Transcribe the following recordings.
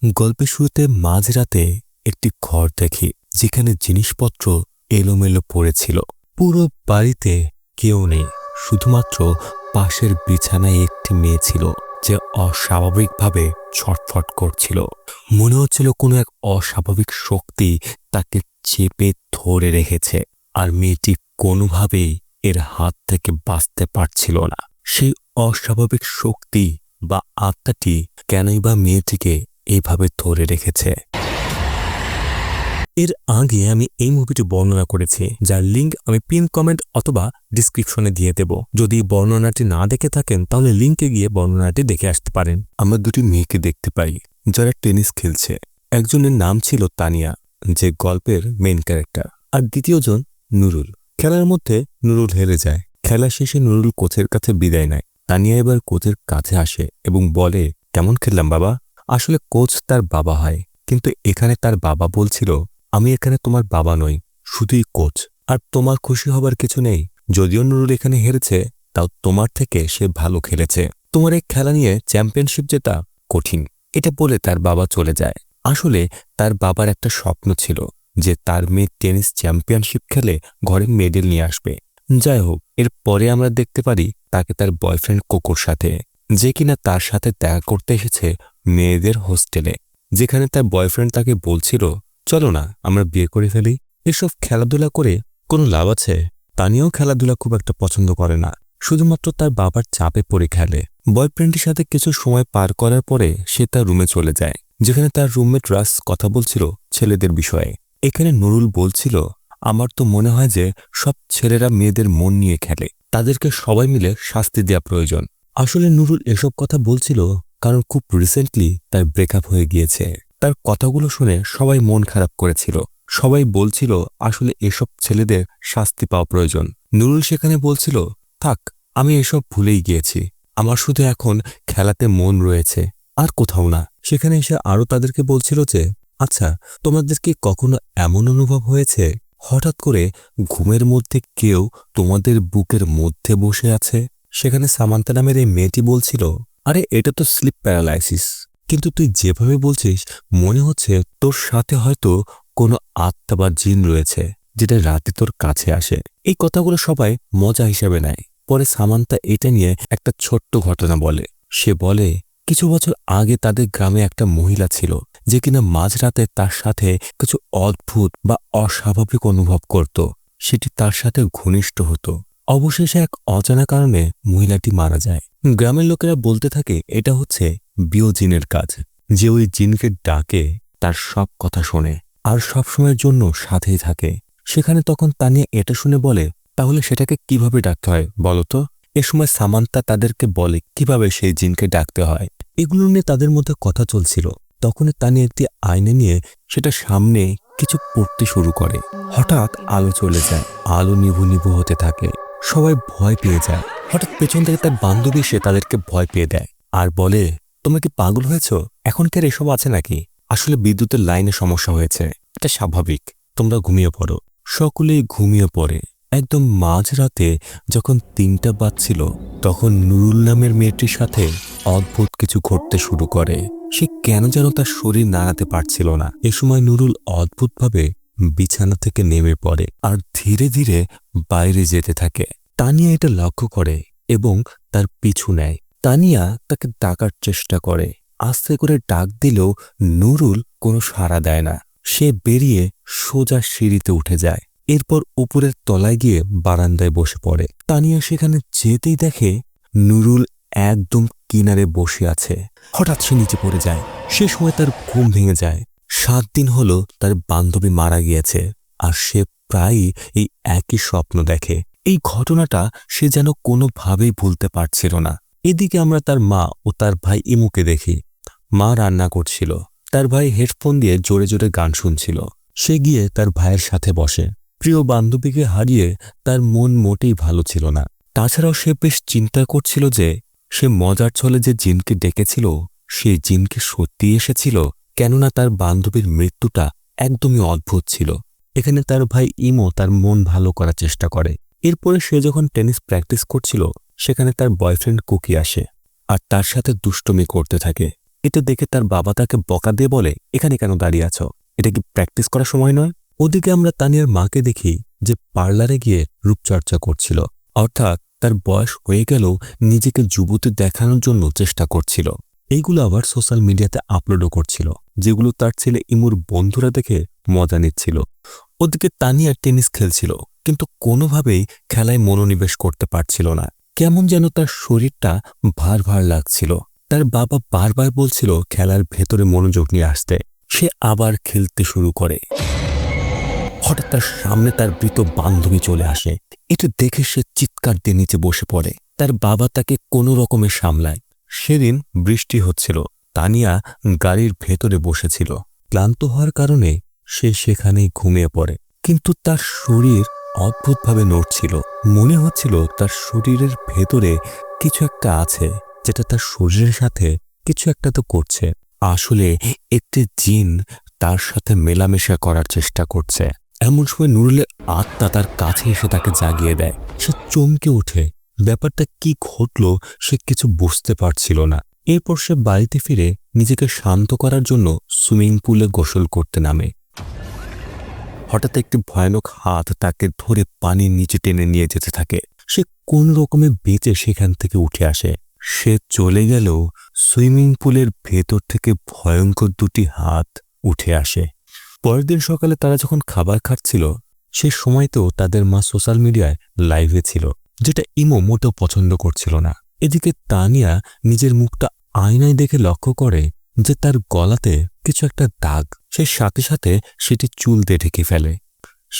গল্পের শুরুতে মাঝরাতে একটি ঘর দেখি, যেখানে জিনিসপত্র এলোমেলো পড়েছিল। পুরো বাড়িতে কেউ নেই, শুধুমাত্র পাশের বিছানায় একটি মেয়ে ছিল, যে অস্বাভাবিকভাবে ছটফট করছিল। মনে হচ্ছিল কোনো এক অস্বাভাবিক শক্তি তাকে চেপে ধরে রেখেছে, আর মেয়েটি কোনোভাবেই এর হাত থেকে বাঁচতে পারছিল না। সেই অস্বাভাবিক শক্তি বা আত্মাটি কেনই বা মেয়েটিকে এইভাবে ধরে রেখেছে। এর আগে আমি এই মুভিটি বর্ণনা করেছি, যার লিঙ্ক আমি পিন কমেন্ট অথবা ডিসক্রিপশনে দিয়ে দেব। যদি বর্ণনাটি না দেখে থাকেন তাহলে লিঙ্কে গিয়ে বর্ণনাটি দেখে আসতে পারেন। আমরা দুটি মেয়েকে দেখতে পাই যারা টেনিস খেলছে। একজনের নাম ছিল তানিয়া, যে গল্পের মেইন ক্যারেক্টার, আর দ্বিতীয়জন নুরুল। খেলার মধ্যে নুরুল হেরে যায়। খেলা শেষে নুরুল কোচের কাছে বিদায় নেয়। তানিয়া এবার কোচের কাছে আসে এবং বলে, কেমন খেললাম বাবা? আসলে কোচ তার বাবা হয়, কিন্তু এখানে তার বাবা বলছিল, আমি এখানে তোমার বাবা নই, শুধুই কোচ, আর তোমার খুশি হবার কিছু নেই। যদিও নুরুল এখানে হেরেছে, তাও তোমার থেকে সে ভালো খেলেছে। তোমার এই খেলা নিয়ে চ্যাম্পিয়নশিপ জেতা কঠিন। এটা বলে তার বাবা চলে যায়। আসলে তার বাবার একটা স্বপ্ন ছিল যে তার মেয়ে টেনিস চ্যাম্পিয়নশিপ খেলে ঘরে মেডেল নিয়ে আসবে। যাই হোক, এর পরে আমরা দেখতে পারি তাকে তার বয়ফ্রেন্ড কোকোর সাথে, যে কিনা তার সাথে দেখা করতে এসেছে মেয়েদের হোস্টেলে, যেখানে তার বয়ফ্রেন্ড তাকে বলছিল, চলো না আমরা বিয়ে করে ফেলি। এসব খেলাধুলা করে কোনো লাভ আছে? তানিয়াও খেলাধুলা খুব একটা পছন্দ করে না, শুধুমাত্র তার বাবার চাপে পড়ে খেলে। বয়ফ্রেন্ডের সাথে কিছু সময় পার করার পরে সে তার রুমে চলে যায়, যেখানে তার রুমমেট রাস কথা বলছিল ছেলেদের বিষয়ে। এখানে নুরুল বলছিল, আমার তো মনে হয় যে সব ছেলেরা মেয়েদের মন নিয়ে খেলে, তাদেরকে সবাই মিলে শাস্তি দেওয়া প্রয়োজন। আসলে নুরুল এসব কথা বলছিল কারণ খুব রিসেন্টলি তার ব্রেকআপ হয়ে গিয়েছে। তার কথাগুলো শুনে সবাই মন খারাপ করেছিল। সবাই বলছিল আসলে এসব ছেলেদের শাস্তি পাওয়া প্রয়োজন। নুরুল সেখানে বলছিল, থাক, আমি এসব ভুলেই গিয়েছি, আমার শুধু এখন খেলাতে মন রয়েছে, আর কোথাও না। সেখানে এসে আরও তাদেরকে বলছিল যে, আচ্ছা, তোমাদের কি কখনো এমন অনুভব হয়েছে হঠাৎ করে ঘুমের মধ্যে কেউ তোমাদের বুকের মধ্যে বসে আছে? সেখানে সামান্তা নামের এই মেয়েটি বলছিল, আরে এটা তো স্লিপ প্যারালাইসিস, কিন্তু তুই যেভাবে বলছিস মনে হচ্ছে তোর সাথে হয়তো কোনো আত্মা বা জিন রয়েছে, যেটা রাতে তোর কাছে আসে। এই কথাগুলো সবাই মজা হিসেবে নেয়। পরে সামান্তা এটা নিয়ে একটা ছোট্ট ঘটনা বলে। সে বলে, কিছু বছর আগে তাদের গ্রামে একটা মহিলা ছিল, যে কিনা মাঝরাতে তার সাথে কিছু অদ্ভুত বা অস্বাভাবিক অনুভব করত। সেটি তার সাথে ঘনিষ্ঠ হতো। অবশেষে এক অজানা কারণে মহিলাটি মারা যায়। গ্রামের লোকেরা বলতে থাকে এটা হচ্ছে বিয় জিনের কাজ, যে ওই জিনকে ডাকে তার সব কথা শোনে আর সবসময়ের জন্য সাথেই থাকে। সেখানে তখন তানিয়া এটা শুনে বলে, তাহলে সেটাকে কিভাবে ডাকতে হয় বলতো? এ সময় সামান্তা তাদেরকে বলে কিভাবে সেই জিনকে ডাকতে হয়। এগুলো নিয়ে তাদের মধ্যে কথা চলছিল। তখনই তানিয়া একটি আয়না নিয়ে সেটা সামনে কিছু পড়তে শুরু করে। হঠাৎ আলো চলে যায়, আলো নিভু নিভু হতে থাকে। সবাই ভয় পেয়ে যায়। হঠাৎ পেছন থেকে তার বান্ধবী এসে তাদেরকে ভয় পেয়ে দেয় আর বলে, তোমরা কি পাগল হয়েছ? এখন কি আর এসব আছে নাকি? আসলে বিদ্যুতের লাইনে সমস্যা হয়েছে, এটা স্বাভাবিক, তোমরা ঘুমিয়ে পড়ো। সকলেই ঘুমিয়ে পড়ে। একদম মাঝরাতে যখন ৩টা বাজছিল, তখন নুরুল নামের মেয়েটির সাথে অদ্ভুত কিছু ঘটতে শুরু করে। সে কেন যেন তার শরীর নাড়াতে পারছিল না। এ সময় নুরুল অদ্ভুতভাবে বিছানা থেকে নেমে পড়ে আর ধীরে ধীরে বাইরে যেতে থাকে। তানিয়া এটা লক্ষ্য করে এবং তার পিছু নেয়। তানিয়া তাকে ডাকার চেষ্টা করে, আস্তে করে ডাক দিলেও নুরুল কোনো সাড়া দেয় না। সে বেরিয়ে সোজা সিঁড়িতে উঠে যায়। এরপর উপরের তলায় গিয়ে বারান্দায় বসে পড়ে। তানিয়া সেখানে যেতেই দেখে নুরুল একদম কিনারে বসে আছে। হঠাৎ সে নিচে পড়ে যায়। সে সময় তার ঘুম ভেঙে যায়। ৭ দিন হলো তার বান্ধবী মারা গিয়েছে, আর সে প্রায়ই এই একই স্বপ্ন দেখে। এই ঘটনাটা সে যেন কোনোভাবেই ভুলতে পারছিল না। এদিকে আমরা তার মা ও তার ভাই ইমুকে দেখি। মা রান্না করছিল, তার ভাই হেডফোন দিয়ে জোরে জোরে গান শুনছিল। সে গিয়ে তার ভাইয়ের সাথে বসে। প্রিয় বান্ধবীকে হারিয়ে তার মন মোটেই ভালো ছিল না। তাছাড়াও সে বেশ চিন্তা করছিল যে সে মজার ছলে যে জিনকে ডেকেছিল, সেই জিনকে সত্যি এসেছিল, কেননা তার বান্ধবীর মৃত্যুটা একদমই অদ্ভুত ছিল। এখানে তার ভাই ইমো তার মন ভালো করার চেষ্টা করে। এরপরে সে যখন টেনিস প্র্যাকটিস করছিল, সেখানে তার বয়ফ্রেন্ড কুকি আসে আর তার সাথে দুষ্টুমি করতে থাকে। এটা দেখে তার বাবা তাকে বকা দিয়ে বলে, এখানে কেন দাঁড়িয়ে আছো? এটা কি প্র্যাকটিস করার সময় নয়? ওদিকে আমরা তানিয়ার মাকে দেখি যে পার্লারে গিয়ে রূপচর্চা করছিল, অর্থাৎ তার বয়স হয়ে গেলেও নিজেকে যুবতী দেখানোর জন্য চেষ্টা করছিল। এইগুলো আবার সোশ্যাল মিডিয়াতে আপলোডও করছিল, যেগুলো তার ছেলে ইমুর বন্ধুরা দেখে মজা নিচ্ছিল। ওদিকে তানিয়া টেনিস খেলছিল, কিন্তু কোনোভাবেই খেলায় মনোনিবেশ করতে পারছিল না। কেমন যেন তার শরীরটা ভার ভার লাগছিল। তার বাবা বারবার বলছিল খেলার ভেতরে মনোযোগ নিয়ে আসতে। সে আবার খেলতে শুরু করে। হঠাৎ তার সামনে তার মৃত বান্ধবী চলে আসে। এটা দেখে সে চিৎকার দিয়ে নিচে বসে পড়ে। তার বাবা তাকে কোনো রকমে সামলায়। সেদিন বৃষ্টি হচ্ছিল। তানিয়া গাড়ির ভেতরে বসেছিল। ক্লান্ত হওয়ার কারণে সে সেখানেই ঘুমিয়ে পড়ে। কিন্তু তার শরীর অদ্ভুতভাবে নড়ছিল। মনে হচ্ছিল তার শরীরের ভেতরে কিছু একটা আছে, যেটা তার শরীরের সাথে কিছু একটা তো করছে। আসলে একটি জিন তার সাথে মেলামেশা করার চেষ্টা করছে। এমন সময় নুরুলের আত্মা তার কাছে এসে তাকে জাগিয়ে দেয়। সে চমকে ওঠে। ব্যাপারটা কি ঘটল সে কিছু বুঝতে পারছিল না। এরপর সে বাড়িতে ফিরে নিজেকে শান্ত করার জন্য সুইমিং পুলে গোসল করতে নামে। হঠাৎ একটি ভয়ানক হাত তাকে ধরে পানির নিচে টেনে নিয়ে যেতে থাকে। সে কোন রকমে বেঁচে সেখান থেকে উঠে আসে। সে চলে গেলেও সুইমিং পুলের ভেতর থেকে ভয়ঙ্কর দুটি হাত উঠে আসে। পরের দিন সকালে তারা যখন খাবার খাচ্ছিল, সে সময়তেও তাদের মা সোশ্যাল মিডিয়ায় লাইভে ছিল, যেটা ইমো মোটেও পছন্দ করছিল না। এদিকে তানিয়া নিজের মুখটা আয়নায় দেখে লক্ষ্য করে যে তার গলাতে কিছু একটা দাগ। সে সাথে সাথে সেটি চুল দিয়ে ঢেকে ফেলে।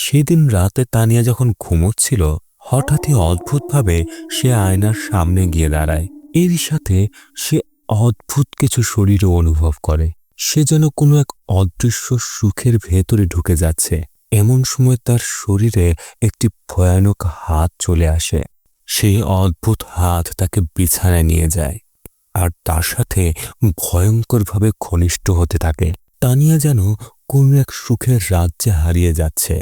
সেদিন রাতে তানিয়া যখন ঘুমোচ্ছিল, হঠাৎই অদ্ভুতভাবে সে আয়নার সামনে গিয়ে দাঁড়ায়। এরই সাথে সে অদ্ভুত কিছু শরীরও অনুভব করে। সে যেন কোনো এক অদৃশ্য সুখের ভেতরে ঢুকে যাচ্ছে। এমন সময় তার শরীরে একটি ভয়ানক হাত চলে আসে। সেই অদ্ভুত হাত তাকে বিছানায় নিয়ে যায় আর তার সাথে ভয়ঙ্করভাবে ঘনিষ্ঠ হতে থাকে। তানিয়া যেন কোন এক সুখের রাজ্যে হারিয়ে যাচ্ছে।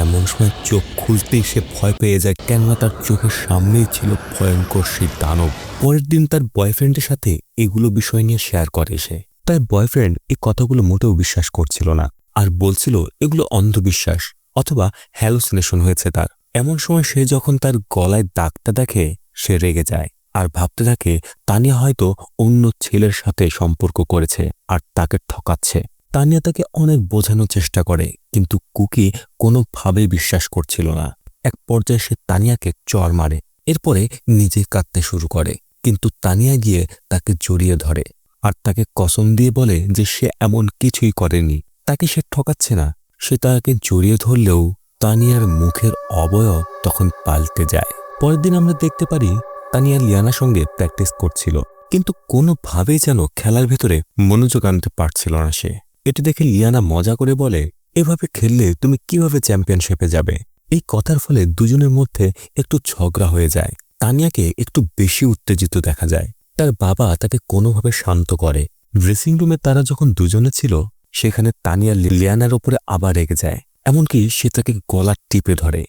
এমন সময় চোখ খুলতেই সে ভয় পেয়ে যায়, কেননা তার চোখের সামনেই ছিল ভয়ঙ্কর সেই দানব। পরের দিন তার বয়ফ্রেন্ডের সাথে এগুলো বিষয় নিয়ে শেয়ার করে সে। তার বয়ফ্রেন্ড এই কথাগুলো মোটেও বিশ্বাস করছিল না আর বলছিল এগুলো অন্ধবিশ্বাস অথবা হ্যালুসিনেশন হয়েছে তার। এমন সময় সে যখন তার গলায় দাগটা দেখে সে রেগে যায় আর ভাবতে থাকে তানিয়া হয়তো অন্য ছেলের সাথে সম্পর্ক করেছে আর তাকে ঠকাচ্ছে। তানিয়া তাকে অনেক বোঝানোর চেষ্টা করে, কিন্তু কুকি কোনোভাবেই বিশ্বাস করছিল না। এক পর্যায়ে সে তানিয়াকে চড় মারে। এরপরে নিজে কাঁদতে শুরু করে, কিন্তু তানিয়া গিয়ে তাকে জড়িয়ে ধরে আর তাকে কসম দিয়ে বলে যে সে এমন কিছুই করেনি, তাকে সে ঠকাচ্ছে না। সে তাকে জড়িয়ে ধরলেও তানিয়ার মুখের অবয়ব তখন পাল্টে যায়। পরের দিন আমরা দেখতে পারি তানিয়া লিয়ানার সঙ্গে প্র্যাকটিস করছিল, কিন্তু কোনোভাবেই যেন খেলার ভেতরে মনোযোগ আনতে পারছিল না সে। এটি দেখে লিয়ানা মজা করে বলে, এভাবে খেললে তুমি কিভাবে চ্যাম্পিয়নশিপে যাবে? এই কথার ফলে দুজনের মধ্যে একটু ঝগড়া হয়ে যায়। তানিয়াকে একটু বেশি উত্তেজিত দেখা যায়। তার বাবা তাকে কোনোভাবে শান্ত করে। ড্রেসিং রুমে তারা যখন দুজনে ছিল, সেখানে তানিয়া লিয়ানার ওপরে আবার রেগে যায়, এমনকি সে তাকে গলা টিপে ধরে।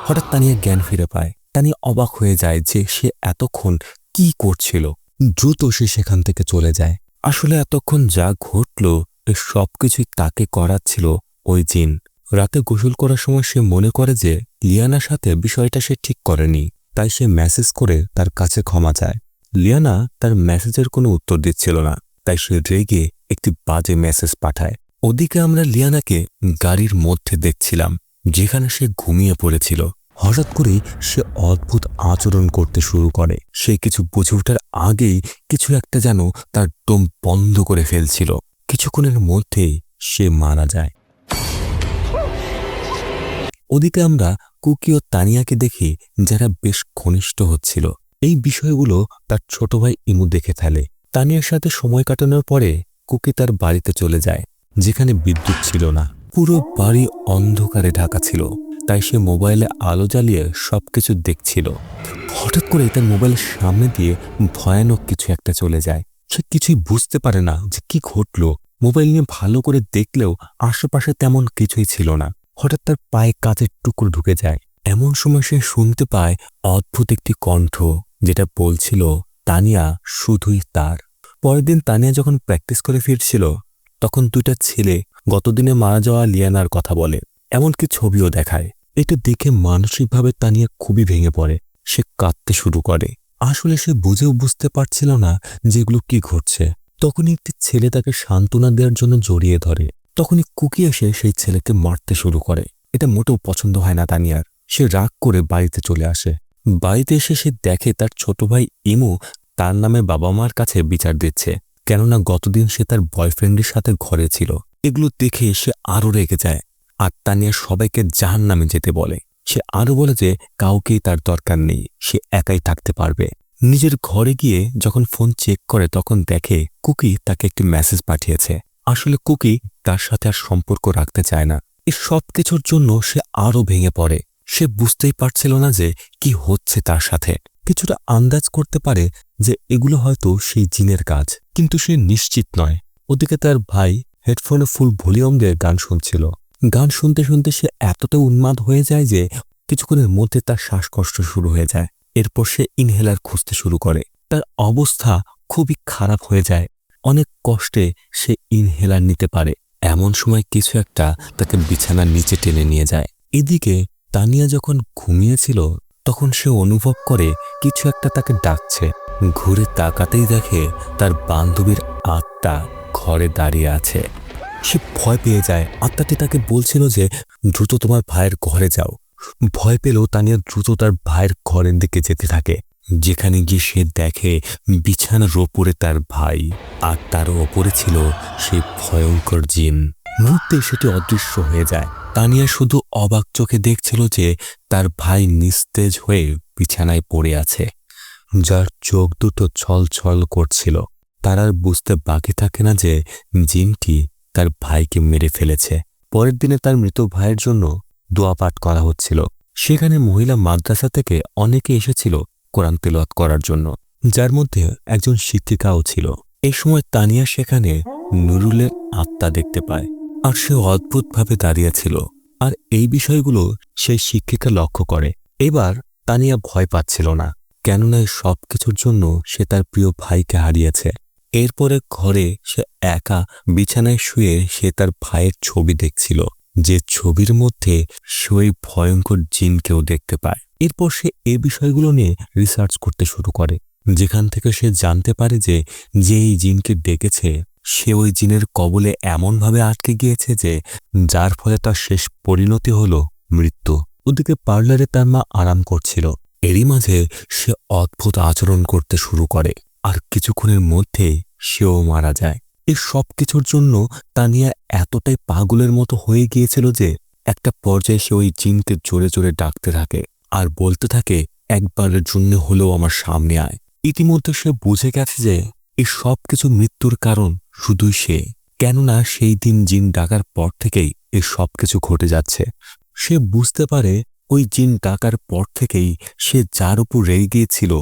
হঠাৎ তানিয়া জ্ঞান ফিরে পায়। তানিয়া অবাক হয়ে যায় যে সে এতক্ষণ কি করছিল। দ্রুত সে সেখান থেকে চলে যায়। আসলে এতক্ষণ যা ঘটল সবকিছুই তাকে করাচ্ছিল ওই জিন। রাতে গোসল করার সময় সে মনে করে যে লিয়ানার সাথে বিষয়টা সে ঠিক করেনি, তাই সে মেসেজ করে তার কাছে ক্ষমা চায়। লিয়ানা তার মেসেজের কোনো উত্তর দিচ্ছিল না, তাই সে রেগে একটি বাজে মেসেজ পাঠায়। ওদিকে আমরা লিয়ানাকে গাড়ির মধ্যে দেখছিলাম, যেখানে সে ঘুমিয়ে পড়েছিল। হঠাৎ করেই সে অদ্ভুত আচরণ করতে শুরু করে। সে কিছু বুঝে ওঠার আগেই কিছু একটা যেন তার দম বন্ধ করে ফেলছিল। কিছুক্ষণের মধ্যেই সে মারা যায়। ওদিকে আমরা কুকি ও তানিয়াকে দেখি, যারা বেশ ঘনিষ্ঠ হচ্ছিল। এই বিষয়গুলো তার ছোট ভাই ইমু দেখে ফেলে। তানিয়ার সাথে সময় কাটানোর পরে কুকি তার বাড়িতে চলে যায়, যেখানে বিদ্যুৎ ছিল না। পুরো বাড়ি অন্ধকারে ঢাকা ছিল, তাই সে মোবাইলে আলো জ্বালিয়ে সবকিছু দেখছিল। হঠাৎ করে তার মোবাইলের সামনে দিয়ে ভয়ানক কিছু একটা চলে যায়। সে কিছুই বুঝতে পারে না যে কি ঘটল। মোবাইল নিয়ে ভালো করে দেখলেও আশেপাশে তেমন কিছুই ছিল না। হঠাৎ তার পায়ে কাচের টুকরো ঢুকে যায়। এমন সময় সে শুনতে পায় অদ্ভুত একটি কণ্ঠ, যেটা বলছিল তানিয়া শুধুই তার। পরের দিন তানিয়া যখন প্র্যাকটিস করে ফিরছিল তখন দুইটা ছেলে গতদিনে মারা যাওয়া লিয়ানার কথা বলে, এমনকি ছবিও দেখায়। এটা দেখে মানসিকভাবে তানিয়া খুবই ভেঙে পড়ে। সে কাঁদতে শুরু করে। আসলে সে বুঝতে পারছিল না যেগুলো কি ঘটছে। তখনই একটি ছেলে তাকে সান্ত্বনা দেওয়ার জন্য জড়িয়ে ধরে। তখনই কুকি এসে সেই ছেলেকে মারতে শুরু করে। এটা মোটেও পছন্দ হয় না তানিয়ার। সে রাগ করে বাড়িতে চলে আসে। বাড়িতে এসে সে দেখে তার ছোট ভাই ইমু তার নামে বাবা মার কাছে বিচার দিচ্ছে, কেননা গতদিন সে তার বয়ফ্রেন্ডের সাথে ঘরে ছিল। এগুলো দেখে সে আরও রেগে যায় আর তানিয়া সবাইকে জাহান্নামে যেতে বলে। সে আরও বলে যে কাউকেই তার দরকার নেই, সে একাই থাকতে পারবে। নিজের ঘরে গিয়ে যখন ফোন চেক করে তখন দেখে কুকি তাকে একটি মেসেজ পাঠিয়েছে। আসলে কুকি তার সাথে আর সম্পর্ক রাখতে চায় না। এই সব কিছুর জন্য সে আরও ভেঙে পড়ে। সে বুঝতেই পারছিল না যে কি হচ্ছে তার সাথে। কিছুটা আন্দাজ করতে পারে যে এগুলো হয়তো সেই জিনের কাজ, কিন্তু সে নিশ্চিত নয়। ওদিকে তার ভাই হেডফোনে ফুল ভলিউম দিয়ে গান শুনছিল। গান শুনতে শুনতে সে এতটা উন্মাদ হয়ে যায় যে কিছুক্ষণের মধ্যে তার শ্বাসকষ্ট শুরু হয়ে যায়। এরপর সে ইনহেলার খুঁজতে শুরু করে। তার অবস্থা খুবই খারাপ হয়ে যায়। অনেক কষ্টে সে ইনহেলার নিতে পারে। এমন সময় কিছু একটা তাকে বিছানার নিচে টেনে নিয়ে যায়। এদিকে তানিয়া যখন ঘুমিয়েছিল তখন সে অনুভব করে কিছু একটা তাকে ডাকছে। ঘুরে তাকাতেই দেখে তার বান্ধবীর আত্মা ঘরে দাঁড়িয়ে আছে। সে ভয় পেয়ে যায়। আত্মাটি তাকে বলছিল যে দ্রুত তোমার ভাইয়ের ঘরে যাও। ভয় পেলেও তানিয়া দ্রুত তার ভাইয়ের ঘরের দিকে যেতে থাকে। যেখানে গিয়ে সে দেখে বিছানার ওপরে তার ভাই, আর তার ওপরে ছিল সেই ভয়ঙ্কর জিন। মুহূর্তে সেটি অদৃশ্য হয়ে যায়। তানিয়া শুধু অবাক চোখে দেখছিল যে তার ভাই নিস্তেজ হয়ে বিছানায় পড়ে আছে, যার চোখ দুটো ছলছল করছিল। তার আর বুঝতে বাকি থাকে না যে জিনটি তার ভাইকে মেরে ফেলেছে। পরের দিনে তার মৃত ভাইয়ের জন্য দোয়া পাঠ করা হচ্ছিল। সেখানে মহিলা মাদ্রাসা থেকে অনেকে এসেছিল কোরআন তেলাওয়াত করার জন্য, যার মধ্যে একজন শিক্ষিকাও ছিল। এই সময় তানিয়া সেখানে নুরুলের আত্মা দেখতে পায়, আর সে অদ্ভুতভাবে দাঁড়িয়েছিল। আর এই বিষয়গুলো সেই শিক্ষিকা লক্ষ্য করে। এবার তানিয়া ভয় পাচ্ছিল না, কেননা এই সব কিছুর জন্য সে তার প্রিয় ভাইকে হারিয়েছে। এরপরে ঘরে সে একা বিছানায় শুয়ে সে তার ভাইয়ের ছবি দেখছিল, যে ছবির মধ্যে সে ওই ভয়ঙ্কর জিনকেও দেখতে পায়। এরপর সে এই বিষয়গুলো নিয়ে রিসার্চ করতে শুরু করে, যেখান থেকে সে জানতে পারে যে এই জিনকে ডেকেছে সে ওই জিনের কবলে এমনভাবে আটকে গিয়েছে যে যার ফলে তার শেষ পরিণতি হল মৃত্যু। ওদিকে পার্লারে তার মা আরাম করছিল। এরই মাঝে সে অদ্ভুত আচরণ করতে শুরু করে, আর কিছুক্ষণের মধ্যেই সেও মারা যায়। এই সব কিছুর জন্য তানিয়া এতটাই পাগলের মতো হয়ে গিয়েছিল যে একটা পর্যায়ে সে ওই জিনকে জোরে জোরে ডাকতে থাকে আর বলতে থাকে, একবারের জন্য হলেও আমার সামনে আয়। ইতিমধ্যে সে বুঝে গেছে যে এই সব কিছু মৃত্যুর কারণ শুধুই সে, কেননা সেই দিন জিন ডাকার পর থেকেই এই সব কিছু ঘটে যাচ্ছে। সে বুঝতে পারে ওই জিন ডাকার পর থেকেই সে যার উপর রেগে গিয়েছিল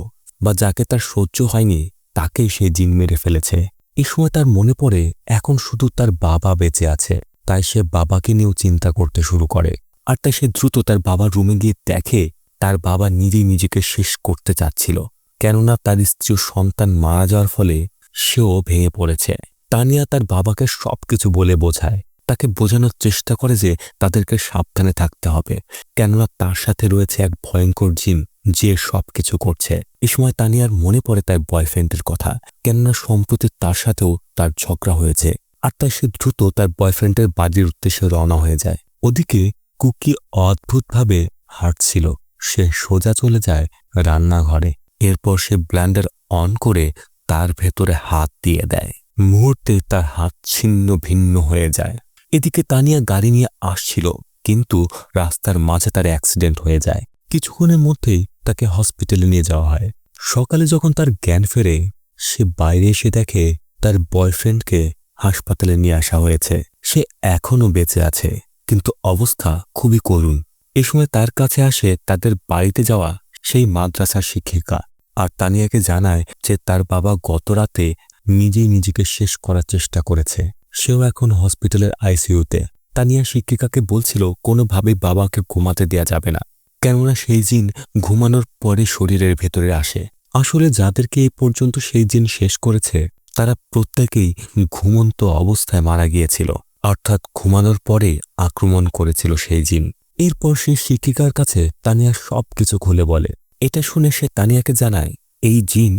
বা যাকে তার সহ্য হয়নি তাকেই সে জিন মেরে ফেলেছে। এই সময় তার মনে পড়ে এখন শুধু তার বাবা বেঁচে আছে। তাই সে বাবাকে নিয়েও চিন্তা করতে শুরু করে। আর তাই সে দ্রুত তার বাবার রুমে গিয়ে দেখে তার বাবা নিজেই নিজেকে শেষ করতে চাচ্ছিল, কেননা তার স্ত্রী ও সন্তান মারা যাওয়ার ফলে সেও ভেঙে পড়েছে। তানিয়া তার বাবাকে সবকিছু বলে বোঝায়, তাকে বোঝানোর চেষ্টা করে যে তাদেরকে সাবধানে থাকতে হবে, কেননা তার সাথে রয়েছে এক ভয়ঙ্কর জিন যে সবকিছু করছে। এই সময় তানিয়ার মনে পড়ে তার বয়ফ্রেন্ডের কথা, কেননা সম্প্রতি তার সাথেও তার ঝগড়া হয়েছে। আর তাই সে দ্রুত তার বয়ফ্রেন্ডের বাড়ির উদ্দেশ্যে রওনা হয়ে যায়। ওদিকে কুকি অদ্ভুতভাবে হাঁটছিল। সে সোজা চলে যায় রান্নাঘরে। এরপর সে ব্লেন্ডার অন করে তার ভেতরে হাত দিয়ে দেয়। মুহূর্তে তার হাত ছিন্ন ভিন্ন হয়ে যায়। এদিকে তানিয়া গাড়ি নিয়ে আসছিল, কিন্তু রাস্তার মাঝে তার অ্যাক্সিডেন্ট হয়ে যায়। কিছুক্ষণের মধ্যেই তাকে হসপিটালে নিয়ে যাওয়া হয়। সকালে যখন তার জ্ঞান ফেরে সে বাইরে এসে দেখে তার বয়ফ্রেন্ডকে হাসপাতালে নিয়ে আসা হয়েছে। সে এখনও বেঁচে আছে, কিন্তু অবস্থা খুবই করুণ। এ সময় তার কাছে আসে তাদের বাড়িতে যাওয়া সেই মাদ্রাসার শিক্ষিকা, আর তানিয়াকে জানায় যে তার বাবা গত রাতে নিজেই নিজেকে শেষ করার চেষ্টা করেছে। সেও এখন হসপিটালের আইসিইউতে। তানিয়া শিক্ষিকাকে বলছিল কোনোভাবেই বাবাকে ঘুমাতে দেয়া যাবে না, কেননা সেই জিন ঘুমানোর পরে শরীরের ভেতরে আসে। আসলে যাদেরকে এই পর্যন্ত সেই জিন শেষ করেছে তারা প্রত্যেকেই ঘুমন্ত অবস্থায় মারা গিয়েছিল, অর্থাৎ ঘুমানোর পরে আক্রমণ করেছিল সেই জিন। এরপর সে শিক্ষিকার কাছে তানিয়া সবকিছু খুলে বলে। এটা শুনে সে তানিয়াকে জানায় এই জিন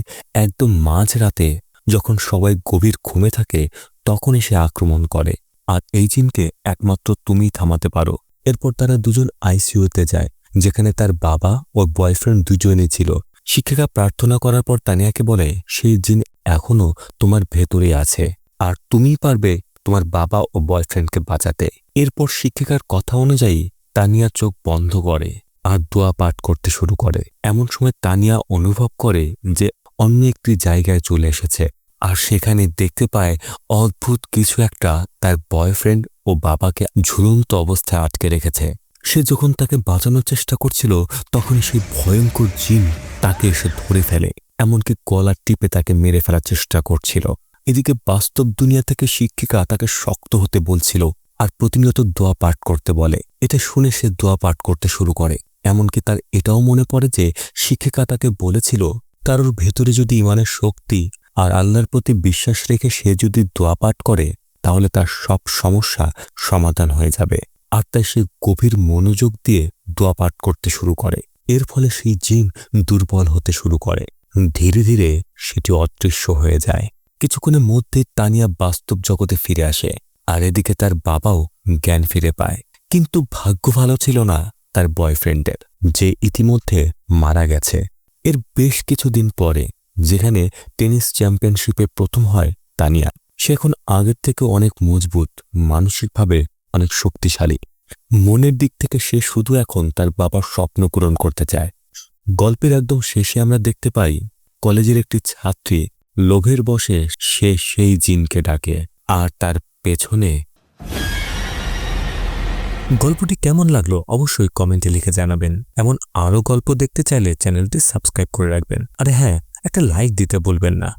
একদম মাঝরাতে যখন সবাই গভীর ঘুমে থাকে তখনই সে আক্রমণ করে, আর এই জিনকে একমাত্র তুমিই থামাতে পারো। এরপর তারা দুজন আইসিইউতে যায়, যেখানে তার বাবা ও বয়ফ্রেন্ড দুজনেই ছিল। শিক্ষিকা প্রার্থনা করার পর তানিয়াকে বলে সেই জিন এখনো তোমার ভেতরে আছে, আর তুমিই পারবে তোমার বাবা ও বয়ফ্রেন্ডকে বাঁচাতে। এরপর শিক্ষিকার কথা অনুযায়ী তানিয়া চোখ বন্ধ করে আর দোয়া পাঠ করতে শুরু করে। এমন সময় তানিয়া অনুভব করে যে অন্য একটি জায়গায় চলে এসেছে, আর সেখানে দেখতে পায় অদ্ভুত কিছু একটা তার বয়ফ্রেন্ড ও বাবাকে ঝুলন্ত অবস্থায় আটকে রেখেছে। সে যখন তাকে বাঁচানোর চেষ্টা করছিল তখনই সেই ভয়ঙ্কর জিন তাকে এসে ধরে ফেলে, এমনকি গলা টিপে তাকে মেরে ফেলার চেষ্টা করছিল। এদিকে বাস্তব দুনিয়া থেকে শিক্ষিকা তাকে শক্ত হতে বলছিল আর প্রতিনিয়ত দোয়া পাঠ করতে বলে। এটা শুনে সে দোয়া পাঠ করতে শুরু করে। এমনকি তার এটাও মনে পড়ে যে শিক্ষিকা তাকে বলেছিল কারোর ভেতরে যদি ইমানের শক্তি আর আল্লাহর প্রতি বিশ্বাস রেখে সে যদি দোয়া পাঠ করে তাহলে তার সব সমস্যা সমাধান হয়ে যাবে। আর তাই সে গভীর মনোযোগ দিয়ে দোয়া পাঠ করতে শুরু করে। এর ফলে সেই জিন দুর্বল হতে শুরু করে। ধীরে ধীরে সেটি অদৃশ্য হয়ে যায়। কিছুক্ষণের মধ্যেই তানিয়া বাস্তব জগতে ফিরে আসে, আর এদিকে তার বাবাও জ্ঞান ফিরে পায়। কিন্তু ভাগ্য ভালো ছিল না তার বয়ফ্রেন্ডের, যে ইতিমধ্যে মারা গেছে। এর বেশ কিছুদিন পরে, যেখানে টেনিস চ্যাম্পিয়নশিপে প্রথম হয় তানিয়া, সে এখন আগের থেকে অনেক মজবুত, মানসিকভাবে অনেক শক্তিশালী। মনের দিক থেকে সে শুধু এখন তার বাবার স্বপ্ন পূরণ করতে চায়। গল্পের একদম শেষে আমরা দেখতে পাই কলেজের একটি ছাত্রী লোভের বশে সে সেই জিনকে ডাকে, আর তার পেছনে। গল্পটি কেমন লাগলো অবশ্যই কমেন্টে লিখে জানাবেন। এমন আরও গল্প দেখতে চাইলে চ্যানেলটি সাবস্ক্রাইব করে রাখবেন। আরে হ্যাঁ, একটা লাইক দিতে ভুলবেন না।